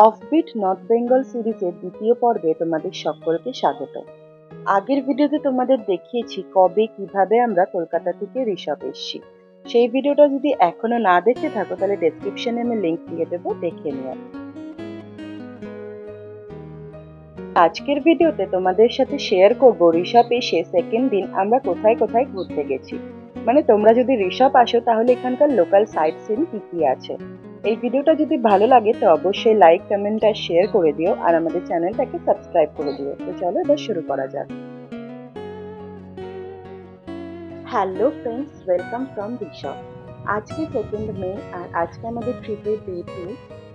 Offbeat north Bengal সিরিজের দ্বিতীয় পর্বে তোমাদের সকলকে স্বাগত। আগের ভিডিওতে তোমাদের দেখিয়েছি কবে কিভাবে আমরা কলকাতা থেকে ঋষভ এসেছি। সেই ভিডিওটা যদি এখনো না দেখে থাকো তাহলে ডেসক্রিপশনে আমি লিংক দিয়ে দেবো, দেখে নিও। আজকের ভিডিওতে তোমাদের সাথে শেয়ার করব ঋষভ এসে সেকেন্ড দিন আমরা কোথায় কোথায় ঘুরতে গেছি। মানে তোমরা যদি ঋষভ আসো তাহলে এখানকার লোকাল সাইট সিন কি কি আছে। এই ভিডিওটা যদি ভালো লাগে তো অবশ্যই লাইক, কমেন্ট আর শেয়ার করে দিও, আর আমাদের চ্যানেলটাকে সাবস্ক্রাইব করে দিও। তো চলো এবার শুরু করা যাক। Hello friends, welcome from Rishabh. আজকে 2 মে আর আজকে আমাদের ট্রিপের ডে 2।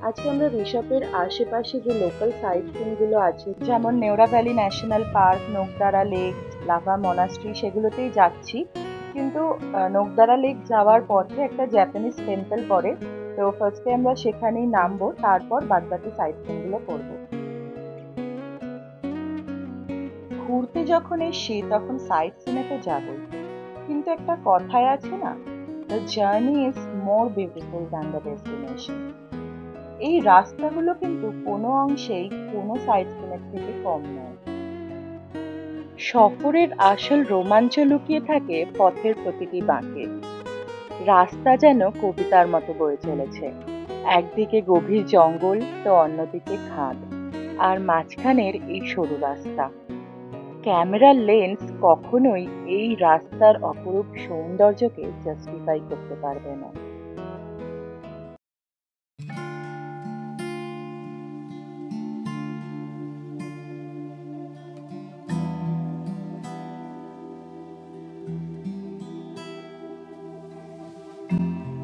আজকে আমরা ঋষভের আশেপাশে যে লোকাল সাইট সিনগুলো আছে, যেমন Neora valley national park, Nokdara lake, Lava monastery, সেগুলোতেই যাচ্ছি। কিন্তু নোকদারা লেক যাওয়ার পথে একটা জাপানিজ টেম্পল পড়ে, তো ফার্স্টে আমরা সেখানেই নামবো, তারপর বাদবাকি সাইট সিনগুলো করবো। ঘুরতে যখন এসছি তখন সাইট সিনে তো যাবোই, কিন্তু একটা কথায় আছে না, the journey is more beautiful than the destination. এই রাস্তাগুলো কিন্তু কোনো অংশেই কোনো সাইট সিনের থেকে কম নয়। সফরের আসল রোমাঞ্চ লুকিয়ে থাকে পথের প্রতিটি বাঁকে। রাস্তা যেন কবিতার মতো বয়ে চলেছে, একদিকে গভীর জঙ্গল তো অন্যদিকে খাদ, আর মাঝখানের এই সরু রাস্তা। ক্যামেরার লেন্স কখনোই এই রাস্তার অপরূপ সৌন্দর্যকে জাস্টিফাই করতে পারবে না।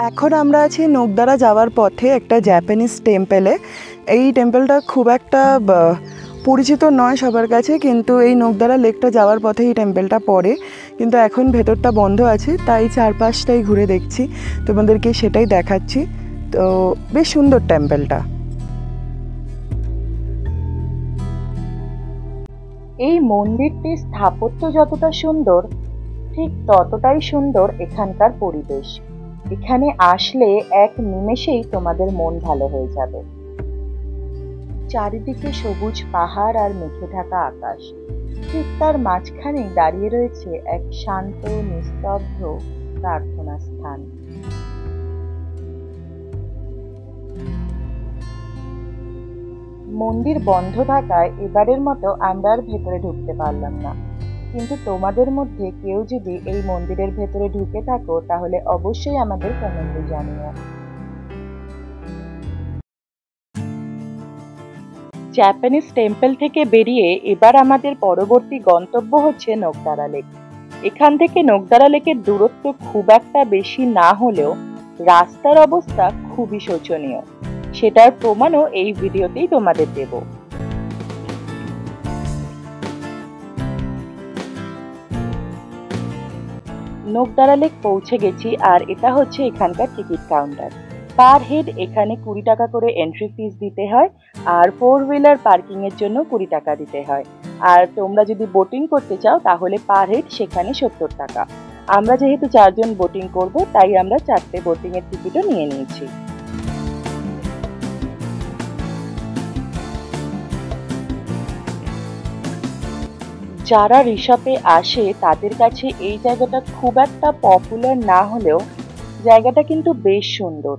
এখন আমরা আছি নোকদারা যাওয়ার পথে একটা জাপানিজ টেম্পলে। এই টেম্পলটা খুব একটা পরিচিত নয় সবার কাছে, কিন্তু এই নোকদারা লেকটা যাওয়ার পথে এই টেম্পলটা পড়ে। কিন্তু এখন ভেতরটা বন্ধ আছে, তাই চারপাশটাই ঘুরে দেখছি, তোমাদেরকে সেটাই দেখাচ্ছি। তো বেশ সুন্দর টেম্পলটা। এই মন্দিরটির স্থাপত্য যতটা সুন্দর, ঠিক ততটাই সুন্দর এখানকার পরিবেশ। এখানে আসলে এক নিমেষেই তোমাদের মন ভালো হয়ে যাবে। চারিদিকে সবুজ পাহাড় আর মেঘে ঢাকা আকাশ, ঠিক তার মাঝখানেই দাঁড়িয়ে রয়েছে এক শান্ত নিস্তব্ধ প্রার্থনা স্থান। মন্দির বন্ধ থাকায় এবারের মতো আমরা আর ভেতরে ঢুকতে পারলাম না, কিন্তু তোমাদের মধ্যে কেউ যদি এই মন্দিরের ভেতরে ঢুকে থাকো তাহলে অবশ্যই আমাদের কমেন্টে জানিও। জাপানিজ টেম্পল থেকে বেরিয়ে এবার আমাদের পরবর্তী গন্তব্য হচ্ছে নোকদারা লেক। এখান থেকে নোকদারা লেকের দূরত্ব খুব একটা বেশি না হলেও রাস্তার অবস্থা খুবই শোচনীয়, সেটার প্রমাণও এই ভিডিওতেই তোমাদের দেব। নোকদারা লেক পৌঁছে গেছি, আর এটা হচ্ছে এখানকার টিকিট কাউন্টার। পার হেড এখানে 20 টাকা করে এন্ট্রি ফিস দিতে হয়, আর 4 হুইলার পার্কিং এর জন্য 20 টাকা দিতে হয়। আর তোমরা যদি বোটিং করতে চাও তাহলে পার হেড সেখানে 70 টাকা। আমরা যেহেতু 4 জন বোটিং করব, তাই আমরা 4টে বোটিং এর টিকিটও নিয়ে নিয়েছি। যারা ঋষভে আসে তাদের কাছে এই জায়গাটা খুব একটা পপুলার না হলেও জায়গাটা কিন্তু বেশ সুন্দর,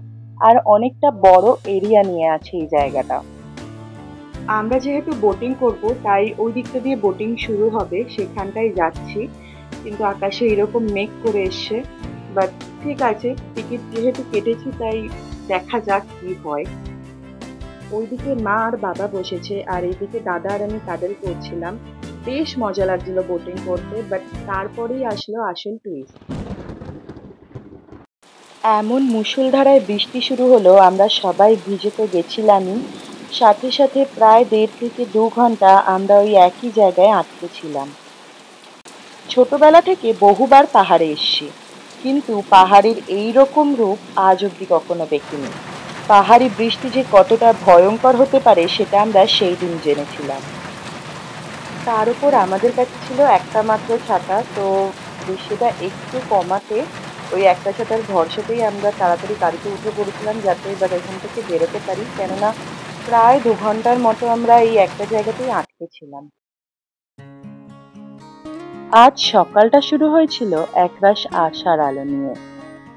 আর অনেকটা বড় এরিয়া নিয়ে আছে এই জায়গাটা। আমরা যেহেতু বোটিং করব তাই ওই দিকটা দিয়ে বোটিং শুরু হবে, সেখানটাই যাচ্ছি। কিন্তু আকাশে এরকম মেঘ করে এসছে, বাট ঠিক আছে, টিকিট যেহেতু কেটেছি তাই দেখা যাক কি হয়। ওইদিকে মা আর বাবা বসেছে, আর এইদিকে দাদা আর আমি প্যাডেল করছিলাম। বেশ মজা লাগছিল বোটিং করতে, বাট তারপরেই আসলো আসল টুইস্ট। এমন মুষলধারায় বৃষ্টি শুরু হলো, আমরা সবাই ভিজে তো গেছিলামই, সাথে সাথে প্রায় 1.5 থেকে 2 ঘন্টা আমরা ওই একই জায়গায় আটকে ছিলাম। ছোটবেলা থেকে বহুবার পাহাড়ে এসেছি, কিন্তু পাহাড়ের এই রকম রূপ আজ অব্দি কখনো দেখিনি। পাহাড়ি বৃষ্টি যে কতটা ভয়ঙ্কর হতে পারে সেটা আমরা সেই দিন জেনেছিলাম। তার উপর আমাদের কাছে ছিল একটা মাত্র ছাতা, তো বৃষ্টিটা একটু কমাতে ওই একটা ছাতার ভরসাতেই আমরা তাড়াতাড়ি গাড়িতে উঠে পড়েছিলাম, যাতে এবার এখান থেকে বেরোতে পারি। কেননা প্রায় 2 ঘন্টার মতো আমরা এই একটা জায়গাতেই আটকে ছিলাম। আজ সকালটা শুরু হয়েছিল একরাশ আশার আলো নিয়ে,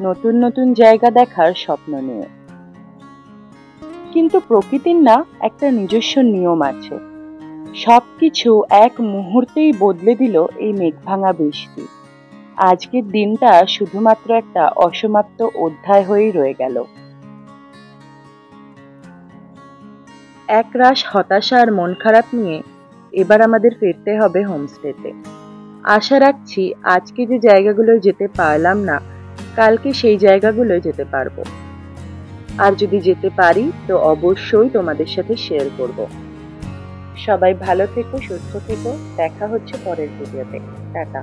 নতুন নতুন জায়গা দেখার স্বপ্ন নিয়ে। কিন্তু প্রকৃতির না একটা নিজস্ব নিয়ম আছে, সবকিছু এক মুহূর্তেই বদলে দিল এই মেঘভাঙা বৃষ্টি। আজকের দিনটা শুধুমাত্র একটা অসমাপ্ত অধ্যায় হয়েই রয়ে গেল। একরাশ হতাশা আর মন খারাপ নিয়ে এবার আমাদের ফিরতে হবে হোমস্টেতে। আশা রাখছি আজকে যে জায়গাগুলোয় যেতে পারলাম না, কালকে সেই জায়গাগুলোয় যেতে পারবো। আর যদি যেতে পারি তো অবশ্যই তোমাদের সাথে শেয়ার করব। সবাই ভালো থেকো, সুস্থ থেকো। দেখা হচ্ছে পরের ভিডিওতে। টাটা।